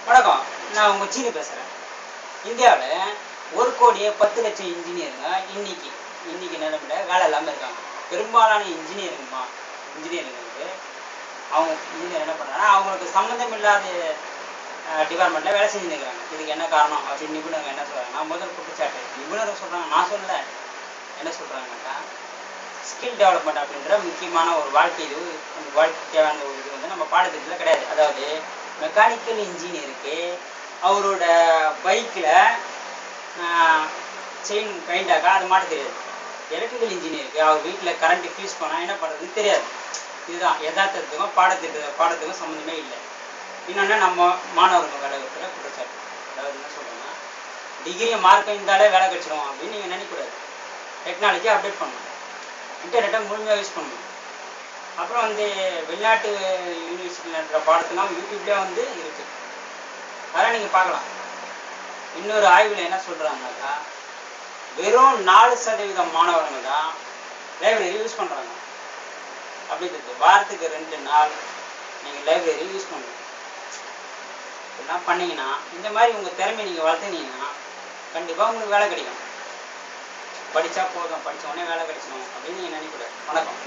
வணக்கம். நான் உங்கள் சீனி பேசுகிறேன். இந்தியாவில் 1,10,00,000 இன்ஜினியருங்க இன்னைக்கு நிலைமையில் வேலை இல்லாமல் இருக்காங்க. பெரும்பாலான இன்ஜினியருங்க வந்து அவங்க இன்ஜினியர் என்ன பண்ணுறாங்கன்னா, அவங்களுக்கு சம்மந்தம் இல்லாத டிபார்ட்மெண்ட்டில் வேலை செஞ்சுன்னு இருக்கிறாங்க. இதுக்கு என்ன காரணம் அப்படின்னு நிபுணர்கள் என்ன சொல்கிறாங்கன்னா, முதல் குற்றச்சாட்டு நிபுணர்கள் சொல்கிறாங்க, நான் சொல்லலை. என்ன சொல்கிறாங்கன்னாக்கா, ஸ்கில் டெவலப்மெண்ட் அப்படின்ற முக்கியமான ஒரு வாழ்க்கை தேவையான ஒரு இது வந்து நம்ம பாடத்திட்டத்தில் கிடையாது. அதாவது மெக்கானிக்கல் இன்ஜினியருக்கு அவரோட பைக்கில் செயின் கைண்டாக்கா அது மாட்ட தெரியாது. எலக்ட்ரிக்கல் இன்ஜினியருக்கு அவர் வீட்டில் கரண்ட்டு ஃபியூஸ் பண்ணால் என்ன பண்ணுறதுன்னு தெரியாது. இதுதான் யதார்த்தத்துக்கும் பாடத்துக்கும் சம்மந்தமே இல்லை. இன்னொன்று நம்ம மாணவர்கள் வேலை இருக்கிற குற்றச்சாட்டு. அதாவது என்ன சொல்கிறேன்னா, டிகிரியை மார்க் இருந்தாலே வேலை கிடச்சிடும் அப்படின்னு நீங்கள் நினைக்கக்கூடாது. டெக்னாலஜி அப்டேட் பண்ணணும், இன்டர்நெட்டை முழுமையாக யூஸ் பண்ணணும். அப்புறம் வந்து வெளிநாட்டு யூனிவர்சிட்டியில் நடக்கிற பாடத்தெல்லாம் யூடியூப்லேயே வந்து இருக்குது, அதெல்லாம் நீங்கள் பார்க்கலாம். இன்னொரு ஆய்வில் என்ன சொல்கிறாங்கனாக்கா, வெறும் 4% மாணவர்கள் தான் லைப்ரரி யூஸ் பண்ணுறாங்க. அப்படிங்கிறது வாரத்துக்கு 2 நாள் நீங்கள் லைப்ரரி யூஸ் பண்ணணும். இதெல்லாம் பண்ணிங்கன்னா, இந்த மாதிரி உங்கள் திறமை நீங்கள் வளர்த்துனீங்கன்னா கண்டிப்பாக உங்களுக்கு வேலை கிடைக்கும். படித்தா போதும், படித்த உடனே வேலை கிடைச்சிடும் அப்படின்னு நீங்கள் நினைக்கக்கூடாது. வணக்கம்.